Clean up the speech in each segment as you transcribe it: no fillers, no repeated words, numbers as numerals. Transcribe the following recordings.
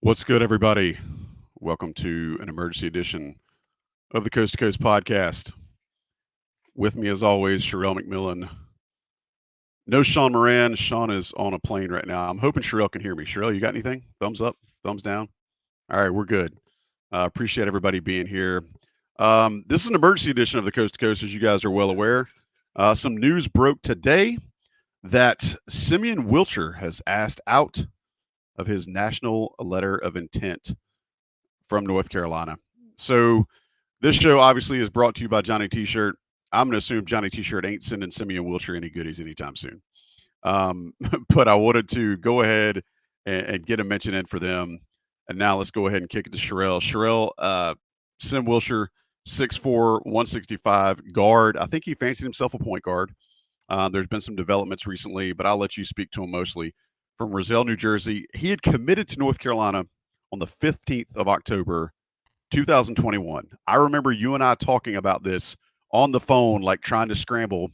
What's good, everybody? Welcome to an emergency edition of the Coast to Coast podcast. With me, as always, Sherrell McMillan. No Sean Moran. Sean is on a plane right now. I'm hoping Sherrell can hear me. Sherrell, you got anything? Thumbs up? Thumbs down? All right, we're good. Appreciate everybody being here. This is an emergency edition of the Coast to Coast, as you guys are well aware. Some news broke today that Simeon Wilcher has asked out of his national letter of intent from North Carolina. So this show obviously is brought to you by Johnny T-Shirt. I'm going to assume Johnny T-Shirt ain't sending Simeon Wilcher any goodies anytime soon. But I wanted to go ahead and get a mention in for them. And now let's go ahead and kick it to Sherrell. Sherrell, Sim Wilcher, 6'4", 165, guard. I think he fancied himself a point guard. There's been some developments recently, but I'll let you speak to him mostly. From Roselle, New Jersey. He had committed to North Carolina on the 15th of October, 2021. I remember you and I talking about this on the phone, like trying to scramble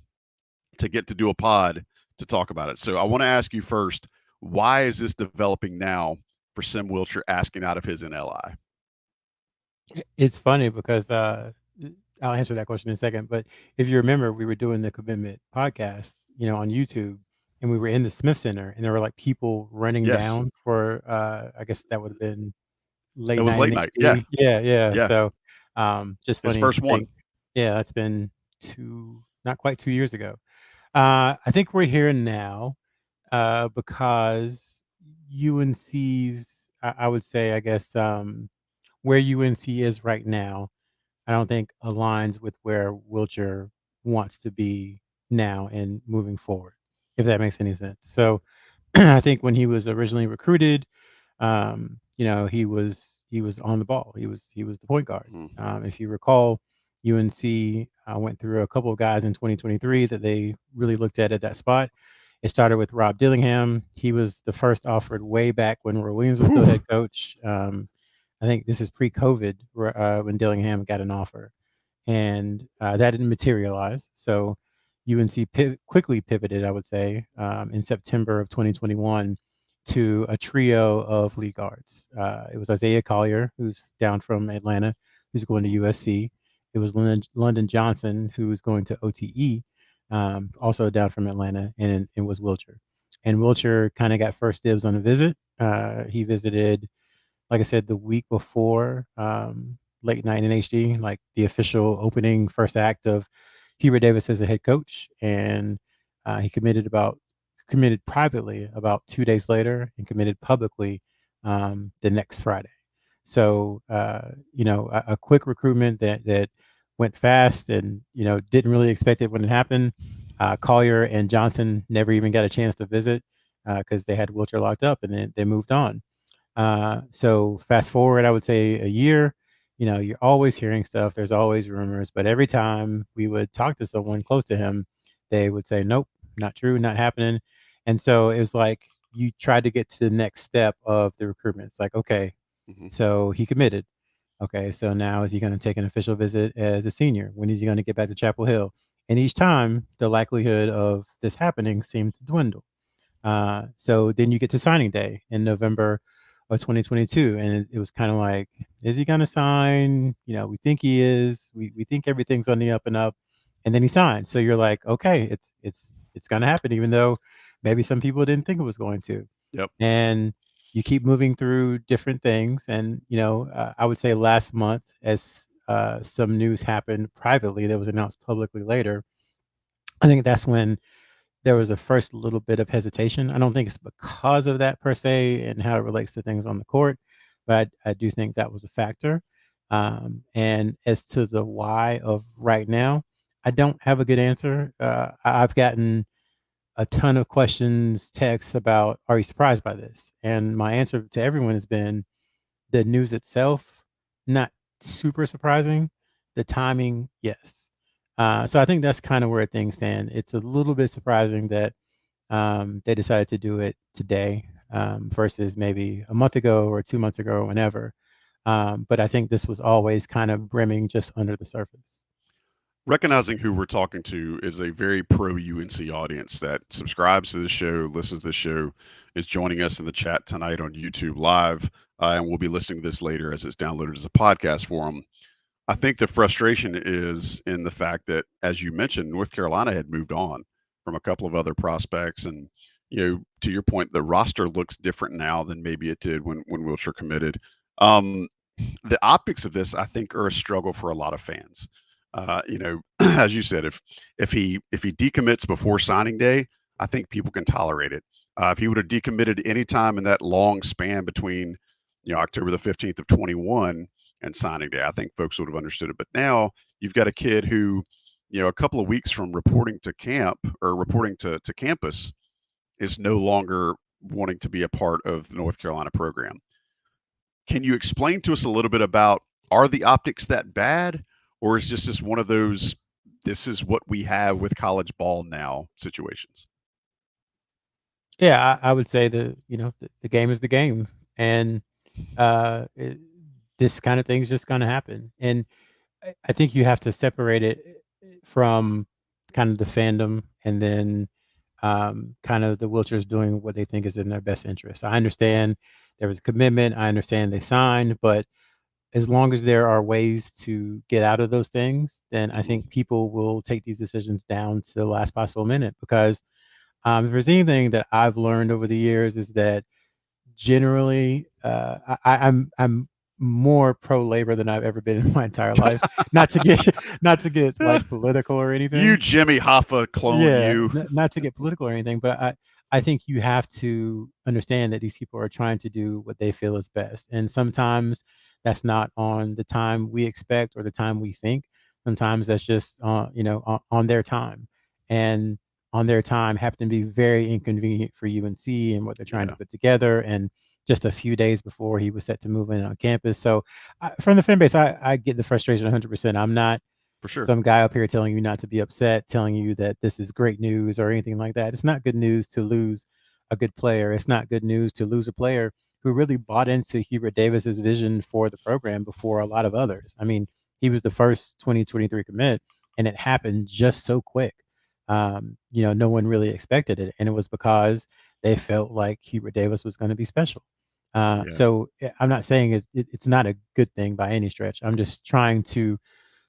to get to do a pod to talk about it. So I want to ask you first, why is this developing now for Sim Wilcher asking out of his NLI? It's funny because I'll answer that question in a second. But if you remember, we were doing the commitment podcast, on YouTube, and we were in the Smith Center, and there were like people running Yes, down for I guess that would have been it late was night in late night. Yeah, HD. Yeah. yeah. So just His funny first to one. think. Yeah, that's been not quite 2 years ago. I think we're here now because UNC's, I would say, I guess, where UNC is right now, I don't think aligns with where Wilcher wants to be now and moving forward, if that makes any sense. So I think when he was originally recruited, he was on the ball. He was the point guard. Mhm. If you recall, UNC went through a couple of guys in 2023 that they really looked at that spot. It started with Rob Dillingham. He was the first offered way back when Roy Williams was still head Whew. coach. I think this is pre-COVID when Dillingham got an offer, and that didn't materialize. So UNC quickly pivoted, I would say, in September of 2021 to a trio of lead guards. It was Isaiah Collier, who's down from Atlanta, who's going to USC. It was London Johnson, who was going to OTE, also down from Atlanta, and it was Wilcher. And Wilcher kind of got first dibs on a visit. He visited, like I said, the week before Late Night in HD, like the official opening first act of Hubert Davis as a head coach, and he committed privately about 2 days later and committed publicly the next Friday. So a quick recruitment that went fast, and didn't really expect it when it happened. Collier and Johnson never even got a chance to visit because they had Wilcher locked up, and then they moved on. So fast forward, I would say a year, you're always hearing stuff. There's always rumors, but every time we would talk to someone close to him, they would say, nope, not true, not happening. And so it was like you tried to get to the next step of the recruitment. It's like, okay, Mhm. so he committed. Okay, so now is he going to take an official visit as a senior? When is he going to get back to Chapel Hill? And each time, the likelihood of this happening seemed to dwindle. So then you get to signing day in November of 2022, and it was kind of like, is he going to sign? We think he is. We think everything's on the up and up, and then he signed. So you're like, okay, it's going to happen, even though maybe some people didn't think it was going to. Yep. And you keep moving through different things, and I would say last month, as some news happened privately that was announced publicly later, I think that's when there was a first little bit of hesitation. I don't think it's because of that per se and how it relates to things on the court, but I do think that was a factor. And as to the why of right now, I don't have a good answer. I've gotten a ton of questions, texts about, are you surprised by this? And my answer to everyone has been the news itself, not super surprising. The timing, yes. So I think that's kind of where things stand. It's a little bit surprising that they decided to do it today versus maybe a month ago or 2 months ago or whenever. But I think this was always kind of brimming just under the surface. recognizing who we're talking to is a very pro UNC audience that subscribes to this show, listens to this show, is joining us in the chat tonight on YouTube Live, and we'll be listening to this later as it's downloaded as a podcast for them. I think the frustration is in the fact that, as you mentioned, North Carolina had moved on from a couple of other prospects, and to your point, the roster looks different now than maybe it did when Wilcher committed. Um, the optics of this, I think, are a struggle for a lot of fans. As you said, if he decommits before signing day, I think people can tolerate it. If he would have decommitted any time in that long span between, October the 15th of 21 and signing day, I think folks would have understood it. But now you've got a kid who, a couple of weeks from reporting to camp or reporting to campus is no longer wanting to be a part of the North Carolina program. Can you explain to us a little bit about, are the optics that bad, or is just one of those this is what we have with college ball now situations? Yeah, I would say the game is the game, and it, this kind of thing's just going to happen. And I think you have to separate it from kind of the fandom, and then kind of the Wilchers doing what they think is in their best interest. I understand there was a commitment. I understand they signed, but as long as there are ways to get out of those things, then I think people will take these decisions down to the last possible minute. Because if there's anything that I've learned over the years is that generally, I'm more pro labor than I've ever been in my entire life. Not to get not to get like political or You anything. Jimmy Hoffa clone, Yeah, you. not to get political or anything, but I think you have to understand that these people are trying to do what they feel is best, and sometimes that's not on the time we expect or the time we think. Sometimes that's just on their time, and on their time happen to be very inconvenient for UNC and what they're trying to Yeah, put together. And just a few days before he was set to move in on campus, so from the fan base, I get the frustration 100%. I'm not for sure. some guy up here telling you not to be upset, telling you that this is great news or anything like that. It's not good news to lose a good player. It's not good news to lose a player who really bought into Hubert Davis's vision for the program before a lot of others. I mean, he was the first 2023 commit, and it happened just so quick. No one really expected it, and it was because they felt like Hubert Davis was going to be special. Yeah. I'm not saying it's not a good thing by any stretch. I'm just trying to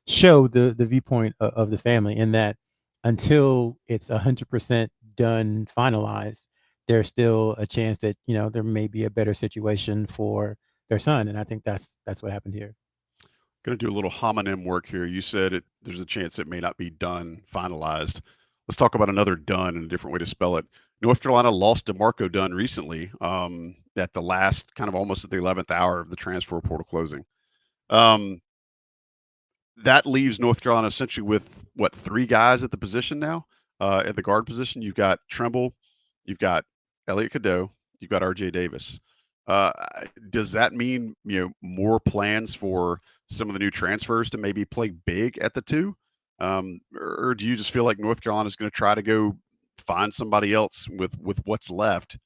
show the viewpoint of the family, in that until it's 100% done, finalized, there's still a chance that there may be a better situation for their son, and I think that's what happened here. Going to do a little homonym work here. You said it. There's a chance it may not be done, finalized. Let's talk about another Dunn and a different way to spell it. North Carolina lost DeMarco Dunn recently, at the last, kind of almost at the 11th hour of the transfer portal closing. Um, that leaves North Carolina essentially with what, three guys at the position now, at the guard position. You've got Trimble, you've got Elliot Cadeau, you've got R.J. Davis. Uh, does that mean more plans for some of the new transfers to maybe play big at the two, or do you just feel like North Carolina is going to try to go find somebody else with what's left,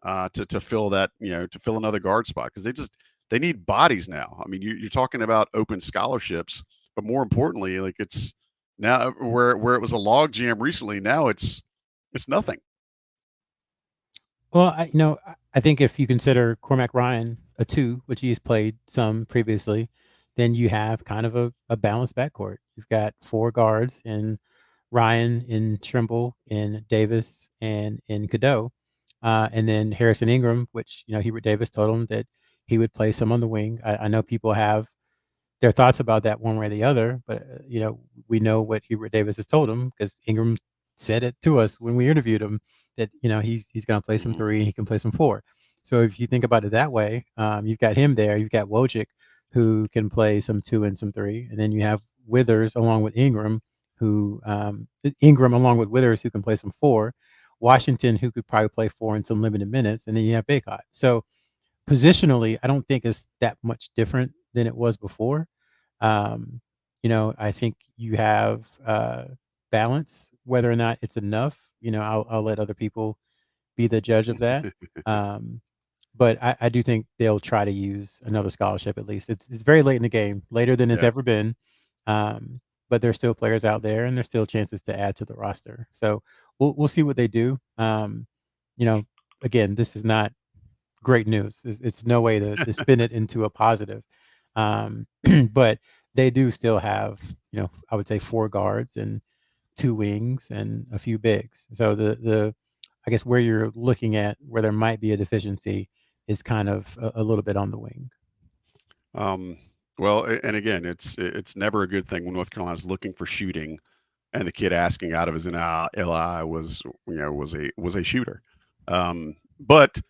to fill that, to fill another guard spot, because they need bodies now. I mean, you're talking about open scholarships, but more importantly, like, it's now where it was a log jam recently. Now it's nothing. Well, I think if you consider Cormac Ryan a two, which he's played some previously, then you have kind of a balanced backcourt. You've got four guards in Ryan, in Trimble, in Davis, and in Cadeau. And then Harrison Ingram, which, Hubert Davis told him that he would play some on the wing. I know people have their thoughts about that one way or the other, but we know what Hubert Davis has told him, because Ingram said it to us when we interviewed him, that he's going to play some Hmm. three, he can play some four. So if you think about it that way, you've got him there. You've got Wojcik, who can play some two and some three, and then you have Withers along with Ingram, who Ingram along with Withers, who can play some four. Washington, who could probably play four in some limited minutes, and then you have Baycott. So positionally, I don't think it's that much different than it was before. Um, I think you have balance. Whether or not it's enough, I'll let other people be the judge of that. Um, but I do think they'll try to use another scholarship at least. It's very late in the game, later than it's Yeah. ever been. Um, but there's still players out there, and there's still chances to add to the roster. So we'll see what they do. You know, again, this is not great news. It's no way to spin it into a positive. Um, but they do still have, I would say 4 guards and 2 wings and a few bigs. So the I guess where you're looking at where there might be a deficiency is kind of a little bit on the wing. Um, well, and again, it's never a good thing when North Carolina's looking for shooting, and the kid asking out of his NIL was a shooter. But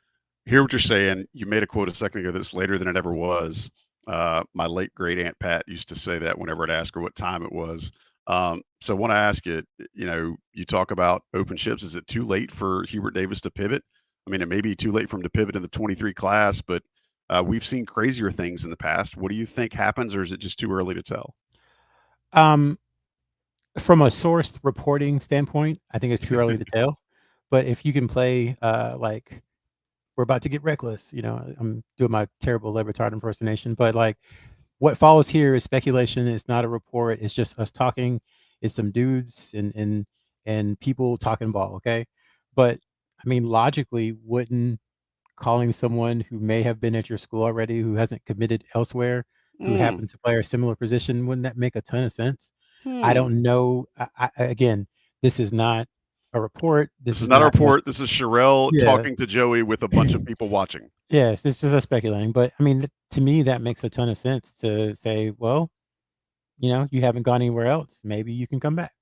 hear what you're saying. You made a quote a second ago that's later than it ever was. My late great Aunt Pat used to say that whenever I'd ask her what time it was. So when I ask you, you talk about open ships. Is it too late for Hubert Davis to pivot? I mean, it may be too late for him to pivot in the 23 class, but we've seen crazier things in the past. What do you think happens, or is it just too early to tell? Um, from a sourced reporting standpoint, I think it's too early to tell. But if you can play like we're about to get reckless, I'm doing my terrible Le Batard impersonation, but like what follows here is speculation. It's not a report. It's just us talking. It's some dudes and people talking ball. Okay, but I mean, logically, wouldn't calling someone who may have been at your school already, who hasn't committed elsewhere, who Mm, happened to play a similar position, wouldn't that make a ton of sense? I hmm. don't know. Again, this is not a report. This This is is not a not us. report. This is Sherrell Yeah. talking to Joey with a bunch of people watching. Yes, this is us speculating. But I mean, to me, that makes a ton of sense to say, well, you haven't gone anywhere else. Maybe you can come back.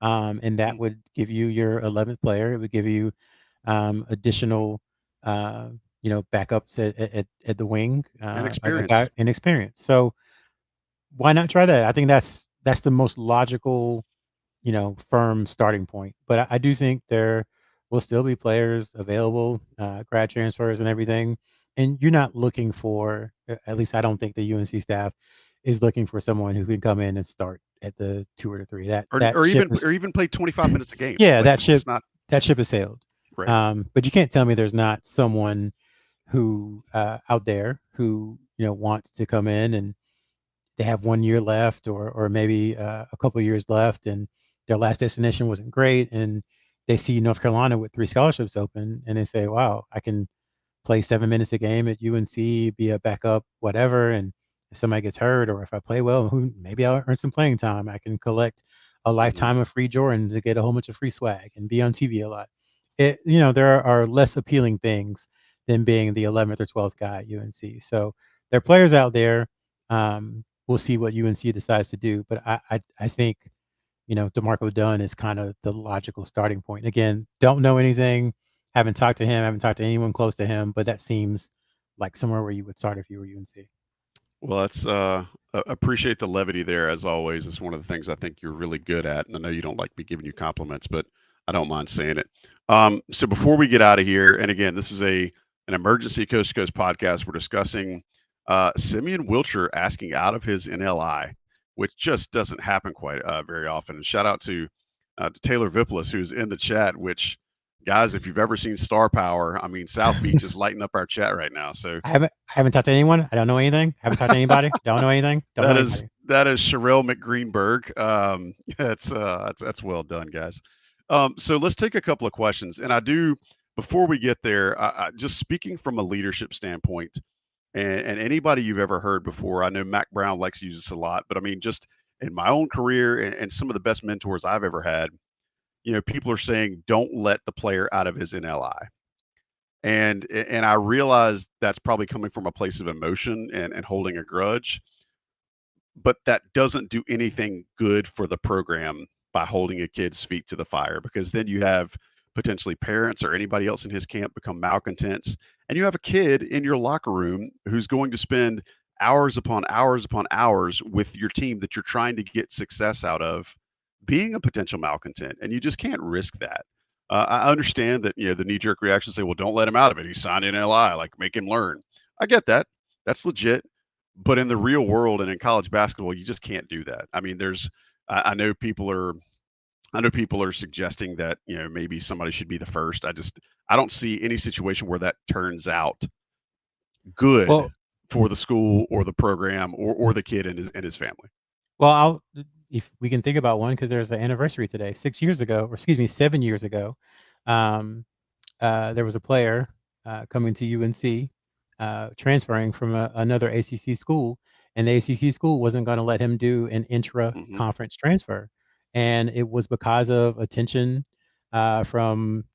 And that Mm, would give you your 11th player. It would give you additional, backups at the wing, and a guy experience. in experience. So why not try that? I think that's the most logical, firm starting point. But I do think there will still be players available, grad transfers and everything. And you're not looking for, at least I don't think the UNC staff is looking for someone who can come in and start at the 2 or the 3. That or that or ship even is or even play 25 minutes a game. yeah, Like that it's ship not that ship has sailed. right. But you can't tell me there's not someone who out there who wants to come in and they have 1 year left or maybe a couple of years left and their last destination wasn't great and they see North Carolina with 3 scholarships open and they say, wow, I can play 7 minutes a game at UNC, be a backup, whatever. And if somebody gets hurt or if I play well, maybe I'll earn some playing time. I can collect a Mhm. lifetime of free Jordans and get a whole bunch of free swag and be on TV a lot. There are less appealing things than being the 11th or 12th guy at UNC. So there are players out there. We'll see what UNC decides to do, but I think DeMarco Dunn is kind of the logical starting point. Again, don't know anything, haven't talked to him, haven't talked to anyone close to him, but that seems like somewhere where you would start if you were UNC. Well, that's appreciate the levity there as always. It's one of the things I think you're really good at, and I know you don't like me giving you compliments, but I don't mind saying it. So before we get out of here, and again, this is an emergency coast to coast podcast. We're discussing Simeon Wilcher asking out of his NLI, which just doesn't happen quite very often. And shout out to Taylor Vippolis, who's in the chat. Which, guys, if you've ever seen Star Power, I mean, South Beach is lighting up our chat right now. So I haven't talked to anyone. I don't know anything. Haven't talked to anybody. Don't know anything. Don't know that is anybody. that is Sherrell McGreenberg. That's well done, guys. So let's take a couple of questions, and I do before we get there. Just speaking from a leadership standpoint, and anybody you've ever heard before. I know Mac Brown likes to use this a lot, but I mean, just in my own career and some of the best mentors I've ever had, people are saying don't let the player out of his NLI. And I realize that's probably coming from a place of emotion and holding a grudge, but that doesn't do anything good for the program by holding a kid's feet to the fire, because then you have potentially parents or anybody else in his camp become malcontents, and you have a kid in your locker room who's going to spend hours upon hours upon hours with your team that you're trying to get success out of being a potential malcontent, and you just can't risk that. I understand that the knee jerk reaction say, well, don't let him out of it, he signed in LI, like, make him learn. I get that, that's legit. But in the real world and in college basketball, you just can't do that. I mean, I know people are suggesting that maybe somebody should be the first. I don't see any situation where that turns out good Well, for the school or the program or the kid and his family. well, if we can think about one, because there's an anniversary today. 6 years ago, or excuse me, 7 years ago, um, there was a player coming to UNC, transferring from another ACC school, and the ACC school wasn't going to let him do an Hmm. intra-conference transfer, and it was because of attention from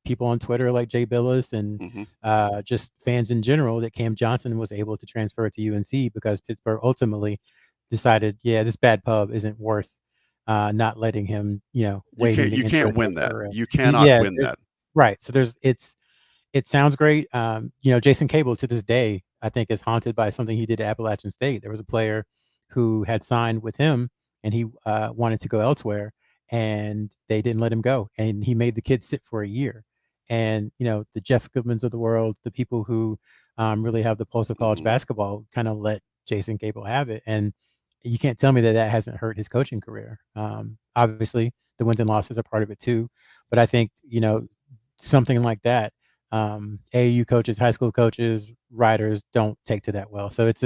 people on Twitter like Jay Billis and Hmm. just fans in general that Cam Johnson was able to transfer to UNC because Pittsburgh ultimately decided, yeah, this bad pub isn't worth not letting him, waiving the You intro can't win that. transfer. And You cannot yeah, win that. right. So it sounds great. Jason Cable to this day, I think, is haunted by something he did at Appalachian State. There was a player who had signed with him and he wanted to go elsewhere and they didn't let him go. And he made the kid sit for a year. And, the Jeff Goodmans of the world, the people who really have the pulse of college Hmm. basketball kind of let Jason Cable have it. And you can't tell me that that hasn't hurt his coaching career. Obviously, the wins and losses are part of it too. But I think, something like that, AAU coaches, high school coaches, writers don't take to that well. So it's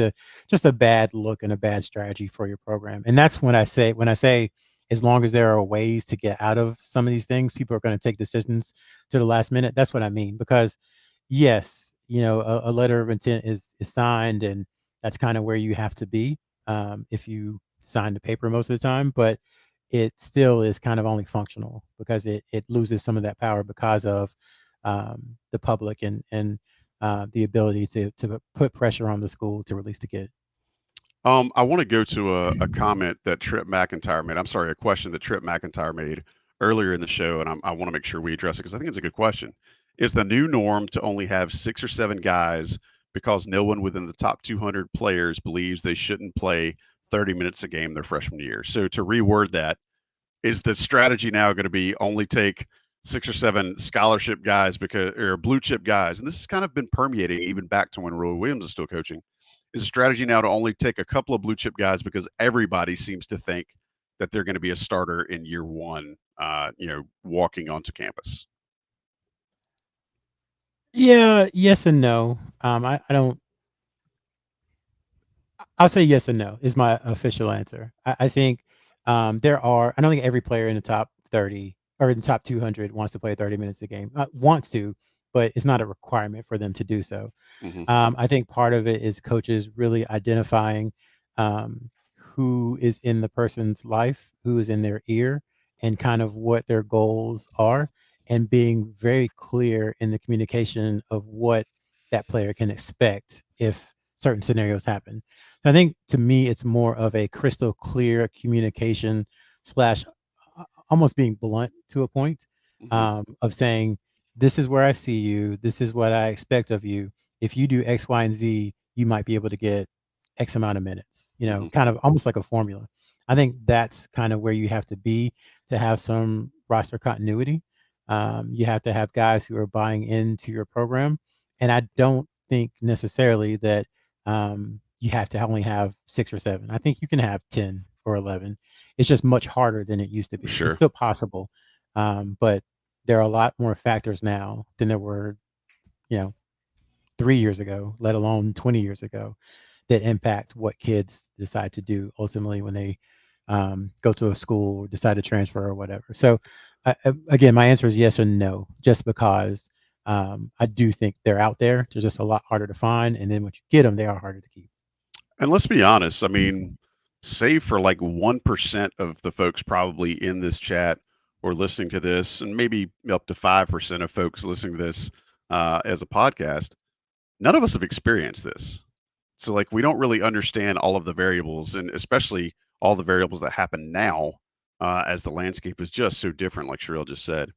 just a bad look and a bad strategy for your program. And that's when I say as long as there are ways to get out of some of these things, people are going to take decisions to the last minute. That's what I mean. Because yes, a letter of intent is signed, and that's kind of where you have to be if you sign the paper most of the time. But it still is kind of only functional because it loses some of that power because of the public and the ability to put pressure on the school to release the kid. I want to go to a comment that Trip McIntyre made. I'm sorry, a question that Trip McIntyre made earlier in the show, and I want to make sure we address it because I think it's a good question. Is the new norm to only have 6 or 7 guys because no one within the top 200 players believes they shouldn't play 30 minutes a game their freshman year? So to reword that, is the strategy now going to be only take 6 or 7 scholarship guys because or blue chip guys? And this has kind of been permeating even back to when Roy Williams is still coaching. Is a strategy now to only take a couple of blue chip guys because everybody seems to think that they're going to be a starter in year one, walking onto campus? Yeah, yes and no. I don't. I'll say yes and no is my official answer. I think there are. I don't think every player in the top 30 or in the top 200 wants to play 30 minutes a game. Wants to, but it's not a requirement for them to do so. Hmm. I think part of it is coaches really identifying um, who is in the person's life, who is in their ear, and kind of what their goals are, and being very clear in the communication of what that player can expect if certain scenarios happen. So I think to me, it's more of a crystal clear communication slash almost being blunt to a point Hmm. of saying, this is where I see you. This is what I expect of you. If you do X, Y, and Z, you might be able to get X amount of minutes, Hmm. kind of almost like a formula. I think that's kind of where you have to be to have some roster continuity. You have to have guys who are buying into your program. And I don't think necessarily that you have to only have 6 or 7. I think you can have 10 or 11. It's just much harder than it used to be. It's Sure. still possible, but there are a lot more factors now than there were, you know, 3 years ago, let alone 20 years ago, that impact what kids decide to do ultimately when they go to a school or decide to transfer or whatever. So, again, my answer is yes or no, just because I do think they're out there. They're just a lot harder to find. And then once you get them, they are harder to keep. And let's be honest. I mean, save for like 1% of the folks probably in this chat or listening to this, and maybe up to 5% of folks listening to this as a podcast, none of us have experienced this. So, like, we don't really understand all of the variables, and especially all the variables that happen now as the landscape is just so different, like Sherrill just said.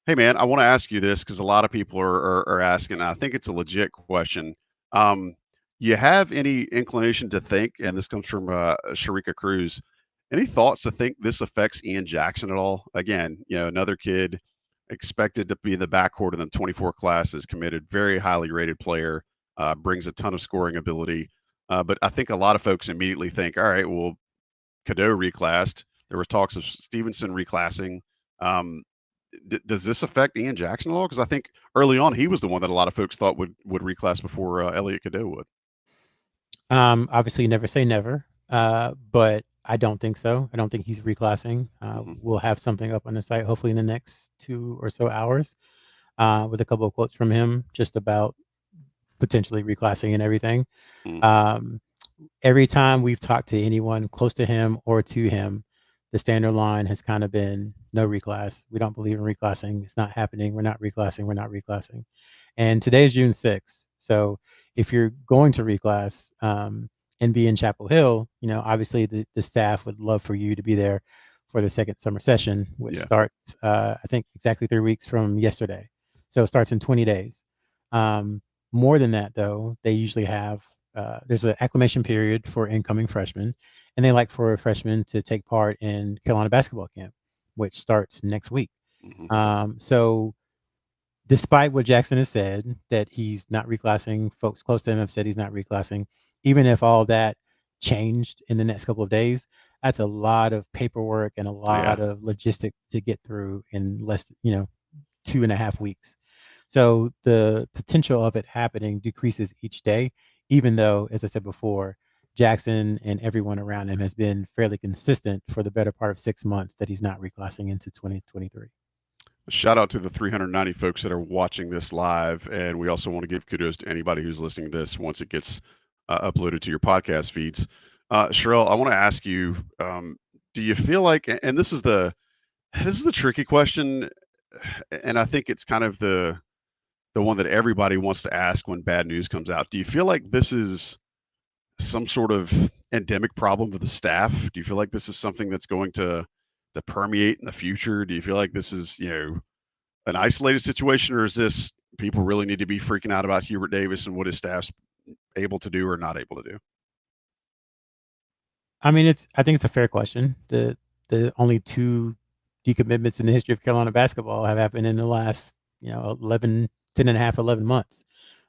Hey, man, I want to ask you this because a lot of people are asking. And I think it's a legit question. Um, you have any inclination to think, and this comes from Sharika Cruz, any thoughts to think this affects Ian Jackson at all? Again, another kid expected to be in the backcourt in the 24 class is committed, very highly rated player, brings a ton of scoring ability. But I think a lot of folks immediately think, all right, well, Cadeau reclassed. There was talks of Stevenson reclassing. Um, does this affect Ian Jackson at all? Because I think early on he was the one that a lot of folks thought would reclass before Elliot Cadeau would. Obviously, never say never, but I don't think so. I don't think he's reclassing. Hmm. We'll have something up on the site hopefully in the next 2 or so hours with a couple of quotes from him just about potentially reclassing and everything. Hmm. Um, every time we've talked to anyone close to him or to him, the standard line has kind of been no reclass. We don't believe in reclassing. It's not happening. We're not reclassing. We're not reclassing. And today is June 6th. So if you're going to reclass and be in Chapel Hill, obviously the staff would love for you to be there for the second summer session, which Yeah. starts, I think, exactly 3 weeks from yesterday. So it starts in 20 days. Um, More than that, though, they usually have there's an acclimation period for incoming freshmen, and they like for freshmen to take part in Carolina basketball camp, which starts next week. Hmm. So despite what Jackson has said, that he's not reclassing, folks close to him have said he's not reclassing. Even if all that changed in the next couple of days, that's a lot of paperwork and a Yeah. lot of logistics to get through in less, 2.5 weeks. So the potential of it happening decreases each day, even though, as I said before, Jackson and everyone around him has been fairly consistent for the better part of 6 months that he's not reclassing into 2023. Shout out to the 390 folks that are watching this live. And we also want to give kudos to anybody who's listening to this once it gets uploaded to your podcast feeds. Sherrell, I want to ask you, do you feel like, and this is the tricky question, and I think it's kind of the one that everybody wants to ask when bad news comes out. Do you feel like this is some sort of endemic problem with the staff? Do you feel like this is something that's going to permeate in the future? Do you feel like this is, an isolated situation, or is this people really need to be freaking out about Hubert Davis and what his staff's able to do or not able to do? I mean, I think it's a fair question. The only two decommitments in the history of Carolina basketball have happened in the last, 11, 10 and a half, 11 months.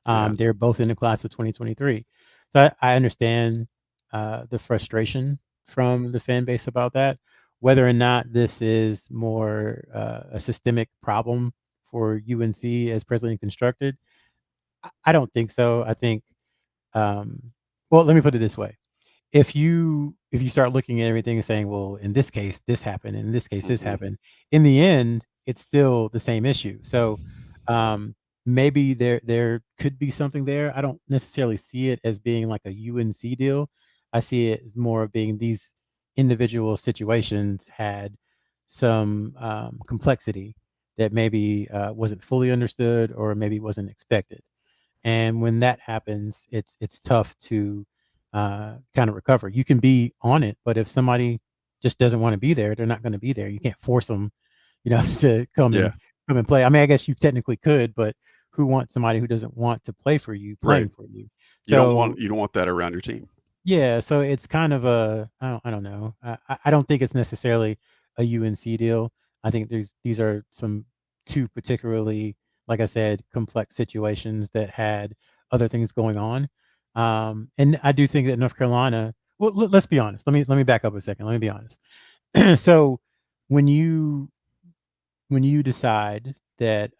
Yeah. They're both in the class of 2023. So I understand the frustration from the fan base about that. Whether or not this is more a systemic problem for UNC as presently constructed, I don't think so. I think, well, let me put it this way. If you start looking at everything and saying, well, in this case this happened, in this case this Hmm. happened, in the end it's still the same issue. So um maybe there could be something there. I don't necessarily see it as being like a UNC deal. I see it as more of being these individual situations had some complexity that maybe wasn't fully understood or maybe wasn't expected. And when that happens, it's tough to kind of recover. You can be on it, but if somebody just doesn't want to be there, they're not going to be there. You can't force them, to Yeah. come and play. I mean, I guess you technically could, but who wants somebody who doesn't want to play for you Right. playing for you? You don't want So you don't want that around your team. yeah, so it's kind of I don't know. I don't think it's necessarily a UNC deal. I think these are some two particularly, like I said, complex situations that had other things going on. And I do think that North Carolina. Well, let's be honest. Let me back up a second. Let me be honest. So when you when you decide that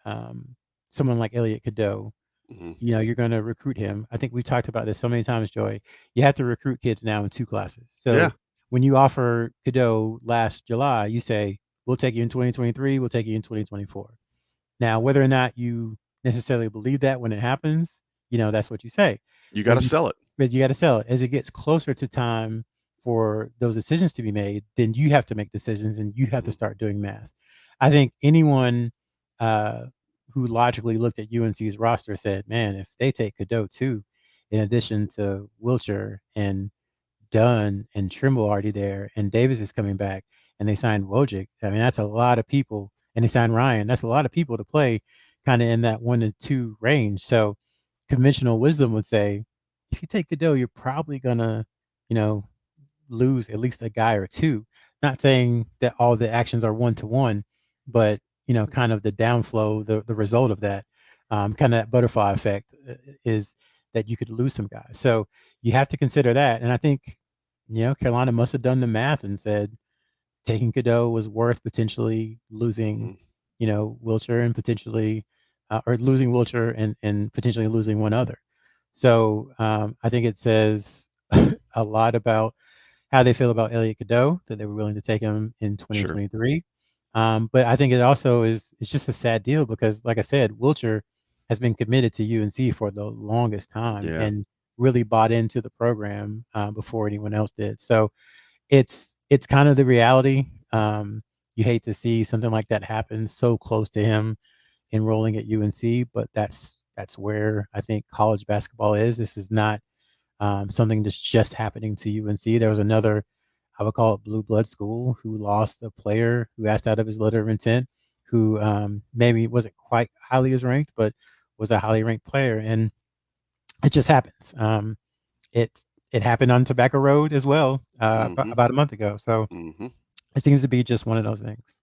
someone like Elliot Cadeau, Hmm. you're going to recruit him. I think we've talked about this so many times, Joy. You have to recruit kids now in two classes. Yeah. So when you offer Cadeau last July, you say, we'll take you in 2023, we'll take you in 2024. Now, whether or not you necessarily believe that when it happens, that's what you say. You got to As you, sell it. but you got to sell it. As it gets closer to time for those decisions to be made, then you have to make decisions and you have to Hmm. start doing math. I think anyone uh, who logically looked at UNC's roster said, man, if they take Cadeau too, in addition to Wilcher and Dunn and Trimble already there, and Davis is coming back, and they signed Wojcik. I mean, that's a lot of people, and they signed Ryan. That's a lot of people to play, kind of in that 1 to 2 range. So, conventional wisdom would say, if you take Cadeau, you're probably gonna, you know, lose at least a guy or two. Not saying that all the actions are 1 to 1, but kind of the downflow, the result of that, kind of that butterfly effect is that you could lose some guys. So you have to consider that. And I think, Carolina must have done the math and said taking Cadeau was worth potentially losing, Hmm. Wilcher and potentially, or losing Wilcher and potentially losing one other. So I think it says a lot about how they feel about Elliot Cadeau, that they were willing to take him in Sure. 2023. But I think it also it's just a sad deal because, like I said, Wilcher has been committed to UNC for the longest time Yeah. and really bought into the program before anyone else did. So it's kind of the reality. You hate to see something like that happen so close to him enrolling at UNC, but that's where I think college basketball is. This is not something that's just happening to UNC. There was another, I would call it blue blood school, who lost a player who asked out of his letter of intent, who maybe wasn't quite highly as ranked, but was a highly ranked player, and it just happens. It it happened on Tobacco Road as well Mm-hmm. about a month ago. So Mm-hmm. it seems to be just one of those things.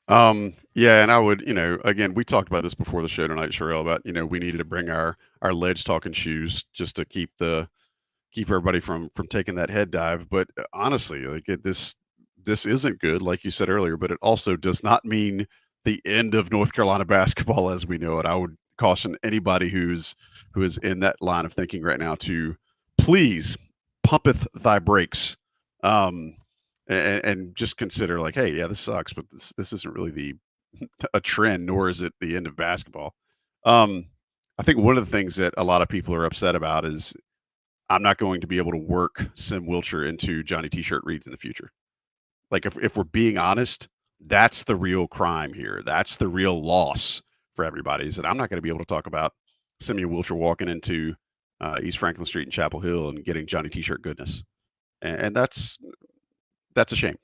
Yeah, and I would, again, we talked about this before the show tonight, Sherrell, about, we needed to bring our ledge talking shoes just to keep everybody from taking that head dive. But honestly, like this isn't good, like you said earlier, but it also does not mean the end of North Carolina basketball as we know it. I would caution anybody who is in that line of thinking right now to please pumpeth thy brakes. Um, and just consider like, hey, yeah, this sucks, but this isn't really the a trend, nor is it the end of basketball. Um, I think one of the things that a lot of people are upset about is I'm not going to be able to work Sim Wilcher into Johnny T-shirt reads in the future. Like if we're being honest, that's the real crime here. That's the real loss for everybody. Is that I'm not going to be able to talk about Simeon Wilcher walking into East Franklin Street in Chapel Hill and getting Johnny T-shirt goodness, and that's a shame.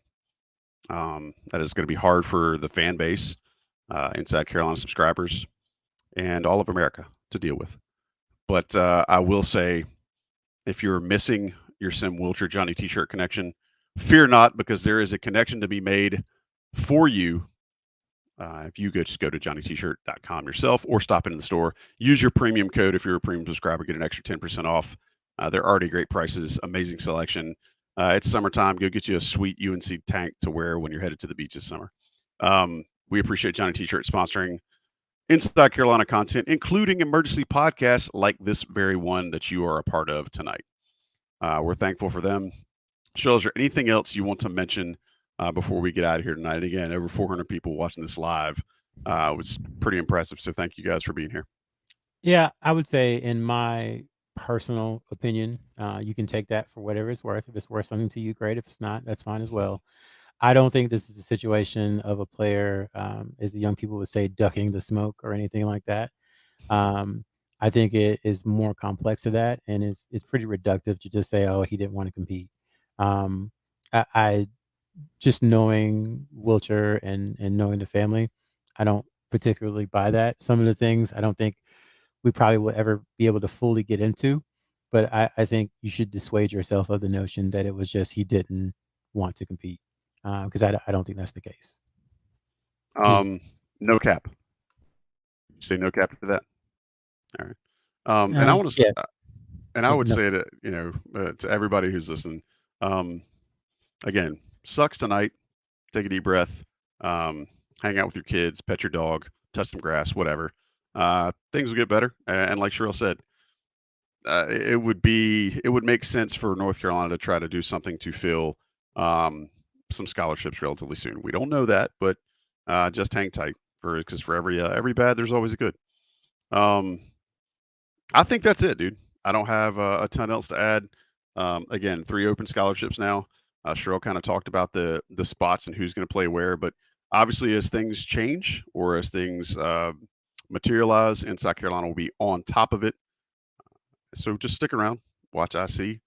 That is going to be hard for the fan base, Inside Carolina subscribers, and all of America to deal with. But I will say, if you're missing your Sim Wilcher Johnny T-shirt connection, fear not, because there is a connection to be made for you. If you just go to johnnytshirt.com yourself or stop in the store, use your premium code. If you're a premium subscriber, get an extra 10% off. They're already great prices, amazing selection. It's summertime. Go get you a sweet UNC tank to wear when you're headed to the beach this summer. We appreciate Johnny T-shirt sponsoring Inside Carolina content, including emergency podcasts like this very one that you are a part of tonight. We're thankful for them. Cheryl, is there anything else you want to mention before we get out of here tonight? And again, over 400 people watching this live. It was pretty impressive. So thank you guys for being here. Yeah, I would say, in my personal opinion, you can take that for whatever it's worth. If it's worth something to you, great. If it's not, that's fine as well. I don't think this is a situation of a player, as the young people would say, ducking the smoke or anything like that. Um, I think it is more complex to that, and it's pretty reductive to just say, "Oh, he didn't want to compete." Um, I just knowing Wilcher and knowing the family, I don't particularly buy that. Some of the things I don't think we probably will ever be able to fully get into, but I think you should dissuade yourself of the notion that it was just he didn't want to compete, because I don't think that's the case. He's No cap. Say no cap to that. All right. And I want to, yeah, and I would no, say that to everybody who's listening, um, again, sucks tonight. Take a deep breath. Hang out with your kids, pet your dog, touch some grass, whatever. Things will get better. And like Sherrill said, it would make sense for North Carolina to try to do something to fill some scholarships relatively soon. We don't know that, but just hang tight because for every bad, there's always a good. Um, I think that's it, dude. I don't have a ton else to add. Again, 3 open scholarships now. Sherrill kind of talked about the spots and who's going to play where, but obviously, as things change or as things materialize, Inside Carolina will be on top of it. So just stick around, watch IC,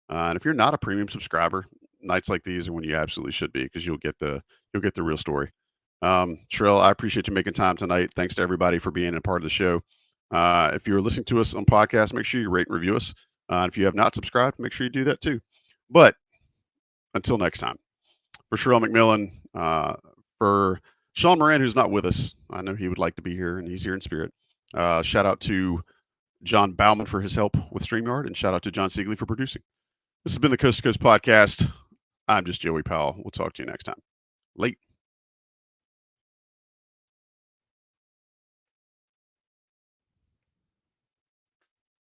and if you're not a premium subscriber, nights like these are when you absolutely should be because you'll get the real story. Sherrill, I appreciate you making time tonight. Thanks to everybody for being a part of the show. If you're listening to us on podcast, make sure you rate and review us. If you have not subscribed, make sure you do that too. But until next time, for Sherrell McMillan, for Sean Moran, who's not with us, I know he would like to be here and he's here in spirit. Shout out to John Bauman for his help with StreamYard, and shout out to John Siegley for producing. This has been the Coast to Coast podcast. I'm just Joey Powell. We'll talk to you next time. Late.